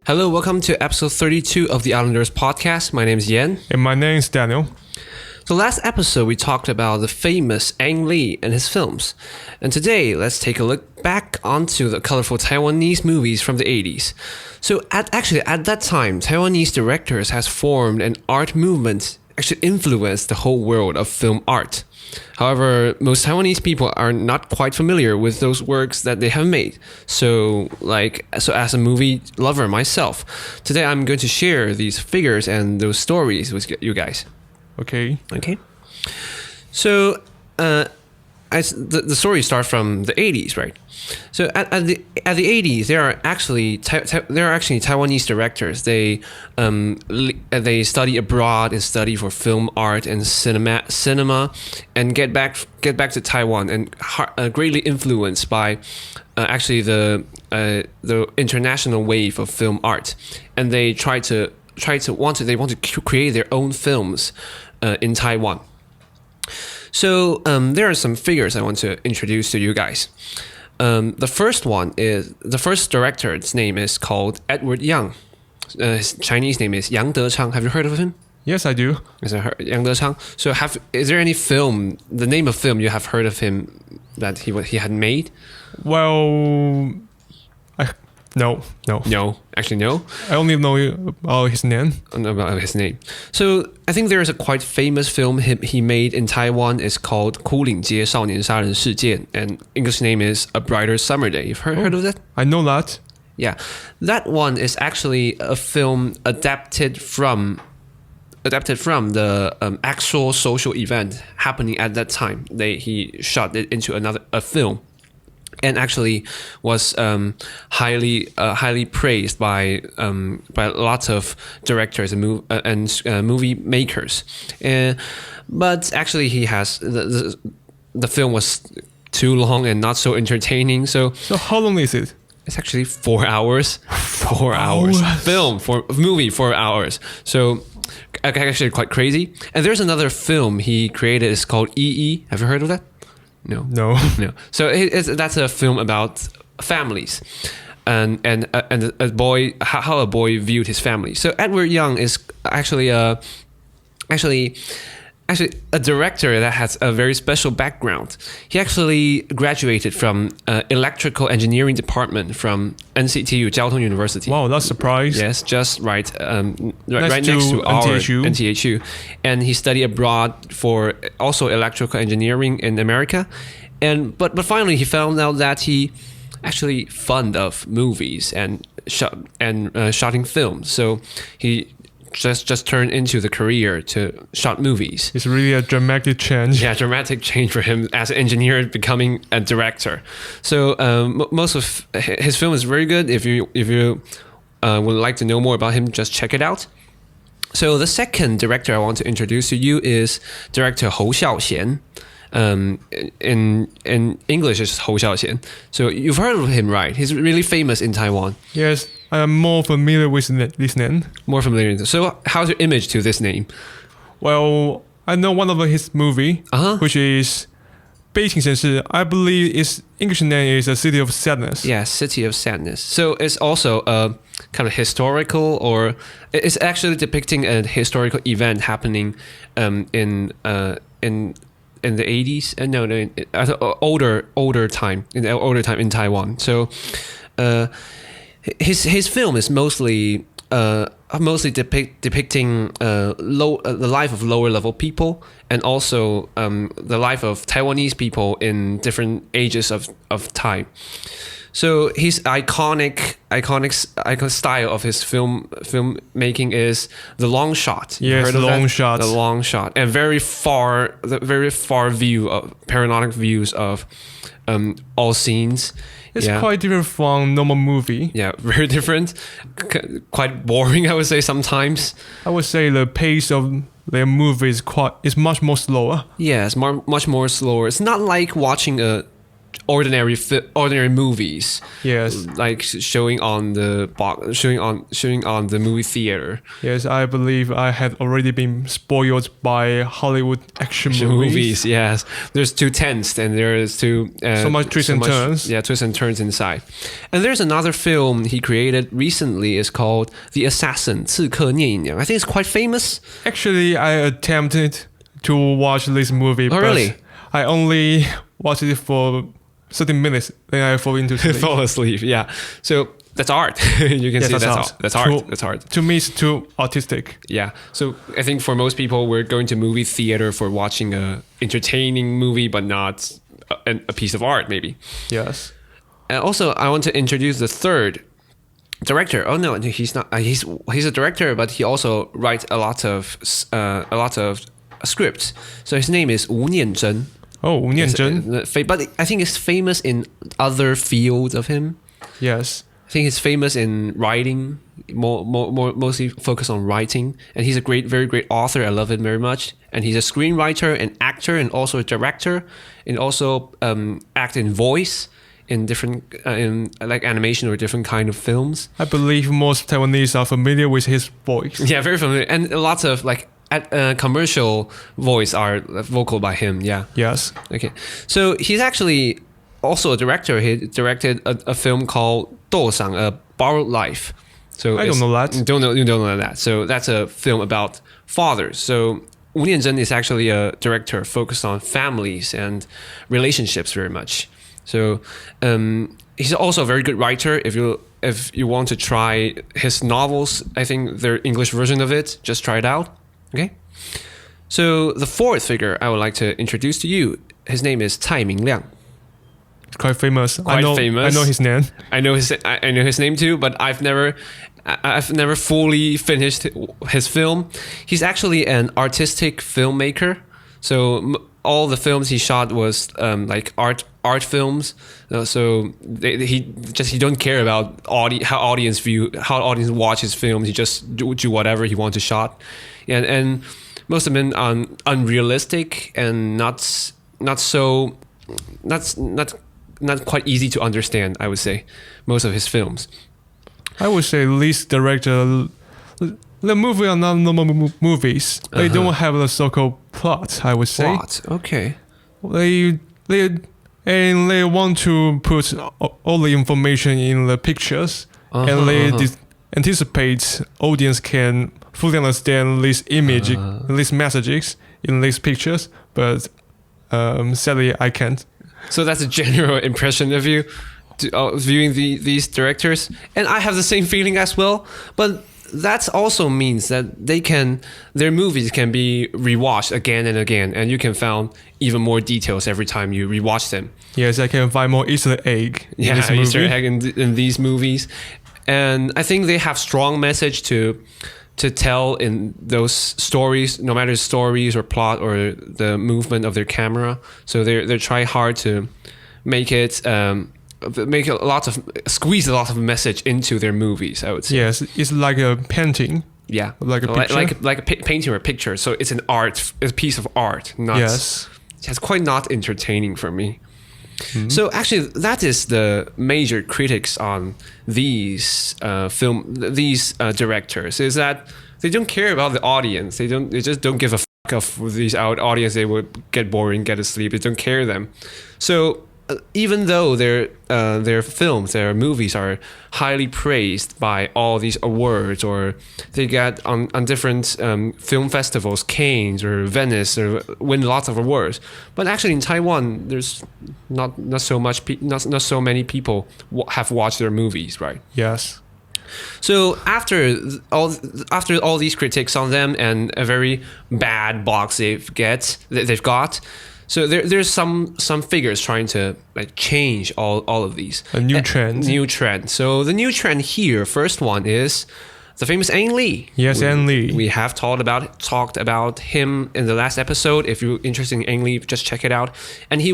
Hello, welcome to episode 32 of the Islanders podcast. My name is Yan. And my name is Daniel. So last episode, we talked about the famous Ang Lee and his films. And today, let's take a look back onto the colorful Taiwanese movies from the 80s. So at that time, Taiwanese directors has formed an art movement, actually influenced the whole world of film art. However, most Taiwanese people are not quite familiar with those works that they have made. So as a movie lover myself, today I'm going to share these figures and those stories with you guys. Okay. So, the story starts from the 80s, right? So at the 80s, there are actually Taiwanese directors. They study abroad and study for film art and cinema, and get back to Taiwan and greatly influenced by actually the international wave of film art, and they want to create their own films in Taiwan. So there are some figures I want to introduce to you guys. The first director's name is called Edward Yang. His Chinese name is Yang Dechang. Have you heard of him? Yes, I do. Yang Dechang. So is there any film, the name of film you have heard of him that he had made? Well, No. No, actually no. I only know his name. About his name. So I think there is a quite famous film he made in Taiwan. It's called 牯岭街少年杀人事件, and English name is A Brighter Summer Day. You've heard of that? I know that. Yeah, that one is actually a film adapted from the actual social event happening at that time. He shot it into a film. And actually was highly praised by lots of directors and movie makers. But actually, the film was too long and not so entertaining. So how long is it? It's actually 4 hours. 4 hours. Movie 4 hours. So actually quite crazy. And there's another film he created. It's called Yi. Have you heard of that? No. So that's a film about families, and a boy, how a boy viewed his family. So Edward Yang is actually a director that has a very special background. He actually graduated from electrical engineering department from NCTU, Jiao Tong University. Wow, that's a surprise. Yes, just right next to our NTHU. And he studied abroad for also electrical engineering in America. But finally he found out that he actually fond of movies and shooting films. So he just turned into the career to shot movies. It's really a dramatic change. Yeah, dramatic change for him as an engineer becoming a director. So most of his film is very good. If you would like to know more about him, just check it out. So the second director I want to introduce to you is director Hou Xiaoxian. In English, it's Hou Xiaoxian. So you've heard of him, right? He's really famous in Taiwan. Yes, I am more familiar with this name. More familiar. So how's your image to this name? Well, I know one of his movie, which is 悲情城市. I believe its English name is A City of Sadness. Yeah, City of Sadness. So it's also a kind of historical, or it's actually depicting a historical event happening in the 80s, older time in Taiwan. So his film is mostly depicting the life of lower level people, and also the life of Taiwanese people in different ages of time. So his iconic style of his film making is the long shot. Yes, the long shot. The long shot, and very far view of panoramic views of all scenes. It's quite different from normal movie. Yeah, very different. Quite boring, I would say sometimes. I would say the pace of their movie is much more slower. Yeah, it's much more slower. It's not like watching a ordinary movies. Yes. Like showing on the showing on the movie theater. Yes, I believe I had already been spoiled by Hollywood action movies. Yes, there's too tense and there's too so much twists and turns. Yeah, twists and turns inside. And there's another film he created recently. It's called The Assassin, 刺客聂隐娘. I think it's quite famous. Actually, I attempted to watch this movie, but really? I only watched it for 30 minutes, then I fall into sleep. Fall asleep, yeah. So that's art. You can see that's art. That's art. To me, it's too artistic. Yeah. So I think for most people, we're going to movie theater for watching a entertaining movie, but not a piece of art, maybe. Yes. And also, I want to introduce the third director. Oh no, he's not. He's a director, but he also writes a lot of scripts. So his name is Wu Nianzhen. Oh, Wu Nianzhen. But I think he's famous in other fields of him. Yes. I think he's famous in writing, mostly focused on writing. And he's a very great author. I love him very much. And he's a screenwriter, an actor, and also a director, and also act in voice in different in like animation or different kind of films. I believe most Taiwanese are familiar with his voice. Yeah, very familiar, and lots of like commercial voice are vocal by him. Yeah. Yes. Okay. So he's actually also a director. He directed a film called 斗赏, A Borrowed Life. So I don't know that. You don't know that. So that's a film about fathers. So Wu Nianzhen is actually a director focused on families and relationships very much. So he's also a very good writer. If you want to try his novels, I think their English version of it, just try it out. Okay. So the fourth figure I would like to introduce to you, his name is Cai Mingliang. Quite famous. I know his name. I know his name too, but I've never fully finished his film. He's actually an artistic filmmaker. So all the films he shot was like art films. So he don't care about how audience watch his films. He just do whatever he wants to shot, and most of them unrealistic and not quite easy to understand. I would say most of his films. I would say this director. The movie are not normal movies. They don't have a so-called plot, I would say. Plot, okay. They want to put all the information in the pictures, and they anticipate audience can fully understand this image, these messages in these pictures. But sadly, I can't. So that's a general impression of you viewing these directors, and I have the same feeling as well. But that also means that their movies can be rewatched again and again, and you can find even more details every time you rewatch them. Yes, I can find more Easter egg. Easter egg in these movies, and I think they have strong message to tell in those stories, no matter stories or plot or the movement of their camera. So they try hard to make it. Squeeze a lot of message into their movies, I would say. Yes, it's like a painting. Yeah, like a picture. like a painting or a picture. So it's a piece of art. Yes, it's quite not entertaining for me. Mm-hmm. So actually, that is the major critics on these directors, is that they don't care about the audience. They just don't give a fuck of these audience. They would get boring, get asleep. They don't care them. So even though their films, their movies are highly praised by all these awards, or they get on different film festivals, Cannes or Venice, or win lots of awards, but actually in Taiwan, there's not so many people have watched their movies, right? Yes. So after all these critics on them and a very bad box they've got. So there's some figures trying to like change all of these. A new trend. So the new trend here, first one is the famous Ang Lee. Yes, Ang Lee. We have talked about him in the last episode. If you're interested in Ang Lee, just check it out. And he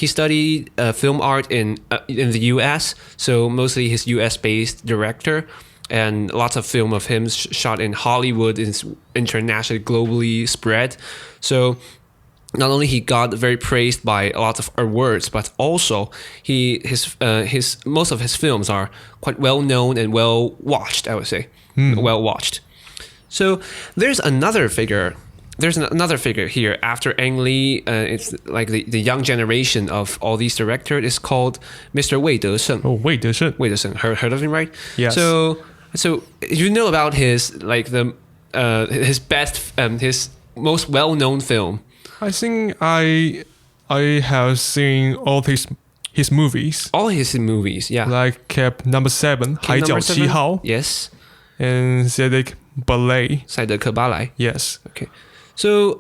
studied film art in the U.S. So mostly he's U.S. based director. And lots of film of him shot in Hollywood is internationally, globally spread. So not only he got very praised by a lot of awards, but also his most of his films are quite well known and well watched. I would say well watched. So there's another figure. There's another figure here after Ang Lee. It's like the young generation of all these directors is called Mr. Wei Desheng. Oh, Wei Desheng. Wei Desheng. Heard of him, right? Yes. So you know about his his best his most well known film. I think I have seen all his movies. All his movies, yeah. Like Cap Number 7, 海角七号, yes, and Zedek Ballet. 赛德克巴莱. Yes. Okay. So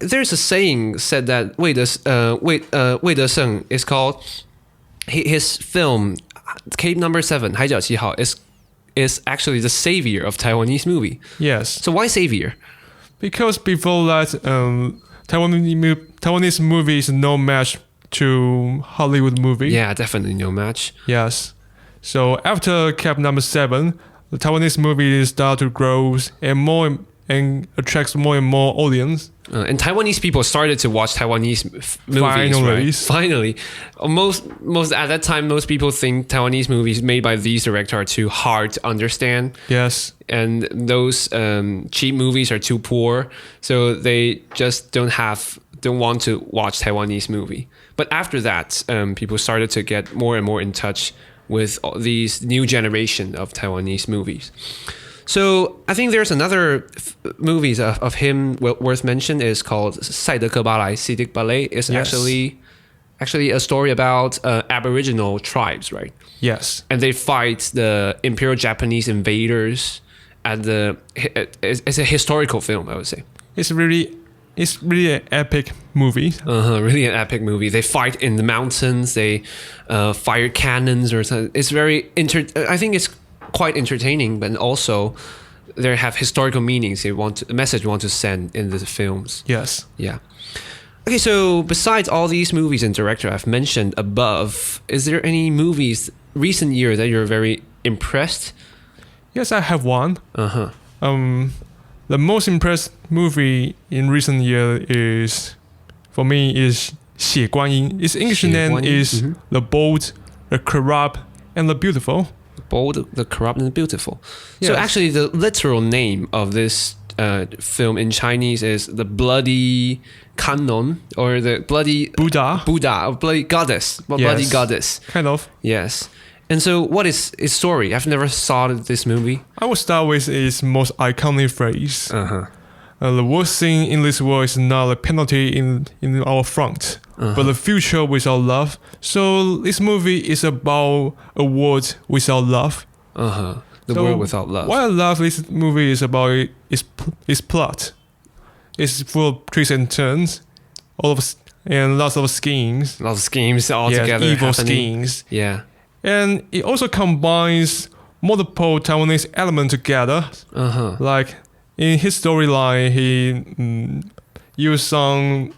there's a saying said that Wei Desheng is called his film Cape Number 7, 海角七号 is actually the savior of Taiwanese movie. Yes. So why savior? Because before that, Taiwanese movie is no match to Hollywood movie. Yeah, definitely no match. Yes. So after Cap Number 7, the Taiwanese movie start to grow and attracts more and more audience. And Taiwanese people started to watch Taiwanese movies. Finally. Most at that time, most people think Taiwanese movies made by these directors are too hard to understand. Yes. And those cheap movies are too poor, so they just don't want to watch Taiwanese movie. But after that, people started to get more and more in touch with these new generation of Taiwanese movies. So I think there's another movies of him worth mention is called 赛德克巴莱 Cedic Ballet. It's actually a story about Aboriginal tribes, right? Yes. And they fight the Imperial Japanese invaders. It's a historical film, I would say. It's really an epic movie. Really an epic movie. They fight in the mountains. They fire cannons or something. It's very I think it's quite entertaining, but also they have historical meanings. A message you want to send in the films. Yes. Yeah. Okay, so besides all these movies and director I've mentioned above, is there any movies recent year that you're very impressed? Yes, I have one. The most impressed movie in recent year for me is 血观音. Its English name is The Bold, the Corrupt, and the Beautiful. Bold, the Corrupt, and the Beautiful. Yes. So actually the literal name of this film in Chinese is the Bloody Canon, or the Bloody Buddha, or Bloody Goddess. Bloody Goddess. Kind of. Yes. And so what is its story? I've never saw this movie. I will start with its most iconic phrase. The worst thing in this world is not a penalty in our front, but the future without love. So this movie is about a world without love. The world without love. What I love this movie is about its plot. It's full of twists and turns, and lots of schemes. Lots of schemes all together. Evil schemes. Yeah. And it also combines multiple Taiwanese elements together. Like in his storyline, he used some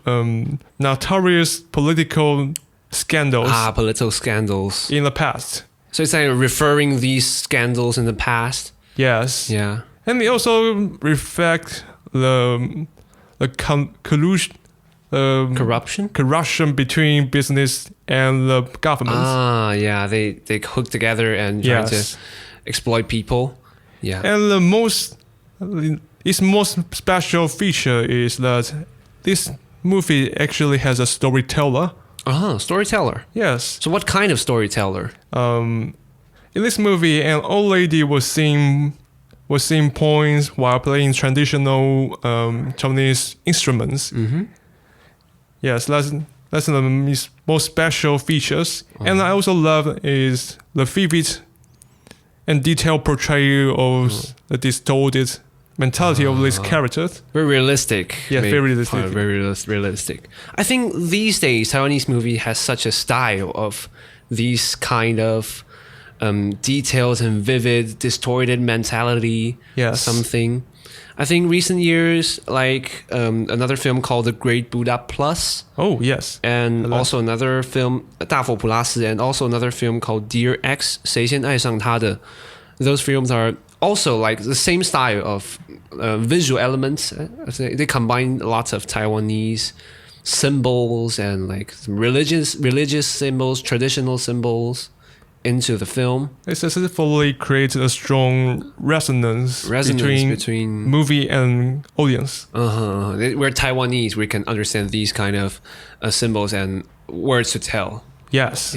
notorious political scandals. Political scandals in the past. So it's like referring these scandals in the past. Yes. Yeah. And they also reflect the collusion. Corruption between business and the government. Yeah, they hook together and try to exploit people. Yeah. And its most special feature is that this movie actually has a storyteller. Storyteller. Yes. So what kind of storyteller? In this movie, an old lady was singing poems while playing traditional Chinese instruments. Yes, that's the most special features. And I also love is the vivid and detailed portrayal of the distorted mentality of these characters. Very realistic. Yeah, very realistic. Very realistic. I think these days Taiwanese movie has such a style of these kind of details and vivid, distorted mentality. Yes. Something. I think recent years, like another film called The Great Buddha Plus. Oh, yes. And also another film, 大佛普拉斯, and also another film called Dear X, 谁先爱上他的. Those films are also like the same style of visual elements. They combine lots of Taiwanese symbols and like some religious symbols, traditional symbols into the film. It successfully created a strong resonance between movie and audience. We're Taiwanese. We can understand these kind of symbols and words to tell. Yes.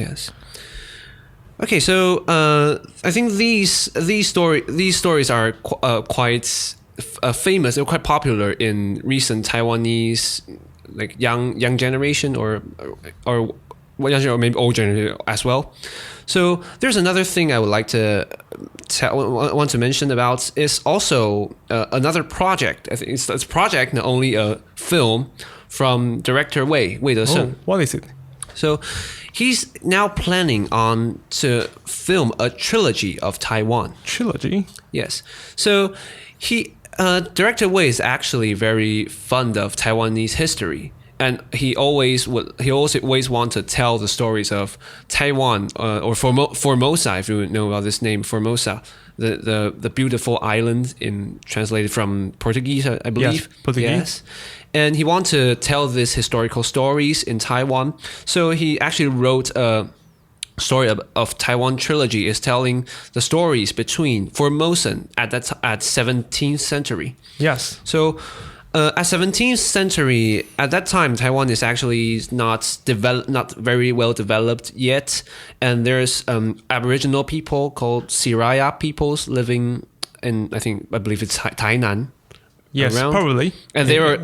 Okay, so I think these stories are quite famous. They're quite popular in recent Taiwanese like young generation or maybe old generation as well. So there's another thing I would like to want to mention about is also another project. I think it's a project, not only a film from director Wei De-sheng. What is it? So he's now planning on to film a trilogy of Taiwan. Trilogy? Yes. So director Wei is actually very fond of Taiwanese history. And he always want to tell the stories of Taiwan or Formosa, if you know about this name, Formosa, the beautiful island translated from Portuguese, I believe. Yes, Portuguese. Yes. And he wants to tell these historical stories in Taiwan. So he actually wrote a story of Taiwan trilogy, is telling the stories between Formosan at 17th century. Yes. So at 17th century, at that time, Taiwan is actually not very well developed yet, and there's Aboriginal people called Siraya peoples living in I believe it's Tainan. Yes, around. Probably. And they were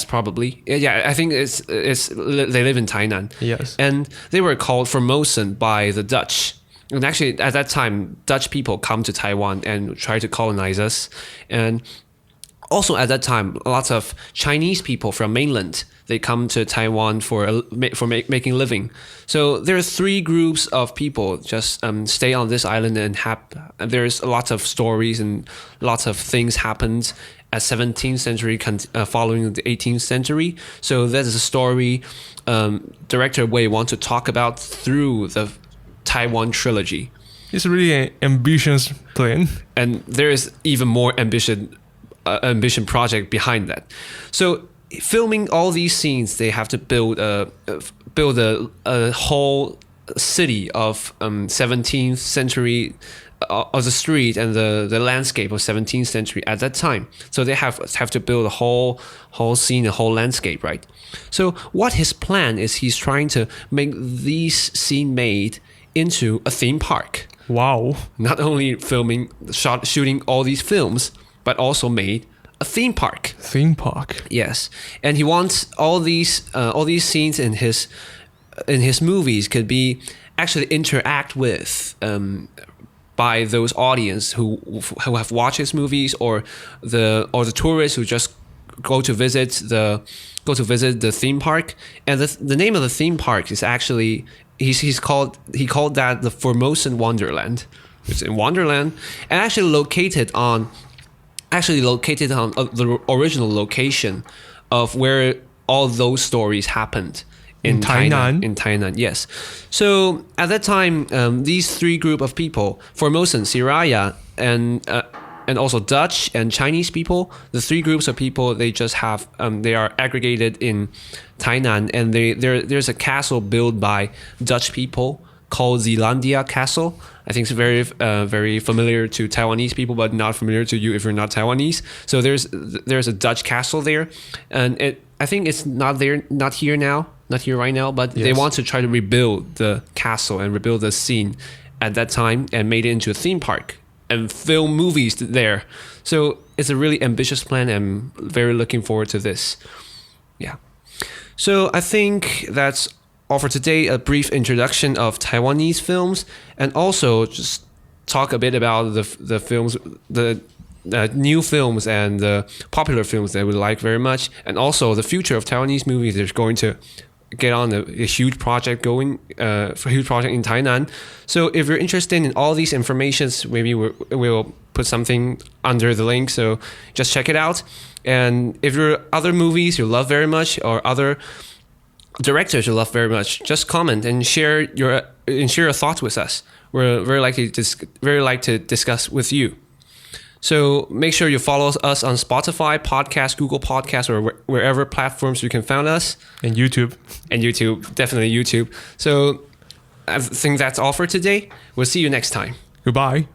probably. Yeah, I think it's they live in Tainan. Yes. And they were called Formosan by the Dutch. And actually, at that time, Dutch people come to Taiwan and try to colonize us. And also at that time, lots of Chinese people from mainland, they come to Taiwan for making a living. So there are three groups of people just stay on this island and there's lots of stories and lots of things happened at 17th century following the 18th century. So that is a story director Wei wants to talk about through the Taiwan trilogy. It's really an ambitious plan. And there is even more ambition project behind that. So filming all these scenes, they have to build a whole city of 17th century of the street and the landscape of 17th century at that time. So they have to build a whole scene, a whole landscape, right? So what his plan is, he's trying to make these scene made into a theme park. Wow! Not only shooting all these films, but also made a theme park. Theme park. Yes, and he wants all these scenes in his movies could be actually interact with by those audience who have watched his movies or the tourists who just go to visit the theme park. And the name of the theme park is actually he called that the Formosan Wonderland. It's in Wonderland and actually located on the original location of where all those stories happened in Tainan. In Tainan, yes. So at that time, these three group of people, Formosan, Siraya, and also Dutch and Chinese people, the three groups of people, they just have they are aggregated in Tainan, and there's a castle built by Dutch people called Zeelandia Castle. I think it's very familiar to Taiwanese people, but not familiar to you if you're not Taiwanese. So there's a Dutch castle there, and I think it's not here right now, but yes. They want to try to rebuild the castle and rebuild the scene at that time and made it into a theme park and film movies there. So it's a really ambitious plan. I'm very looking forward to this. Yeah. So I think that's all for today, a brief introduction of Taiwanese films, and also just talk a bit about the films, the new films and the popular films that we like very much, and also the future of Taiwanese movies. There's going to get on a huge project for a huge project in Tainan. So if you're interested in all these informations, maybe we'll put something under the link, so just check it out. And if there are other movies you love very much or other directors you love very much, just comment and share your thoughts with us. We're very like to discuss with you. So make sure you follow us on Spotify, Podcast, Google Podcasts, or wherever platforms you can find us. And YouTube. And YouTube, definitely YouTube. So I think that's all for today. We'll see you next time. Goodbye.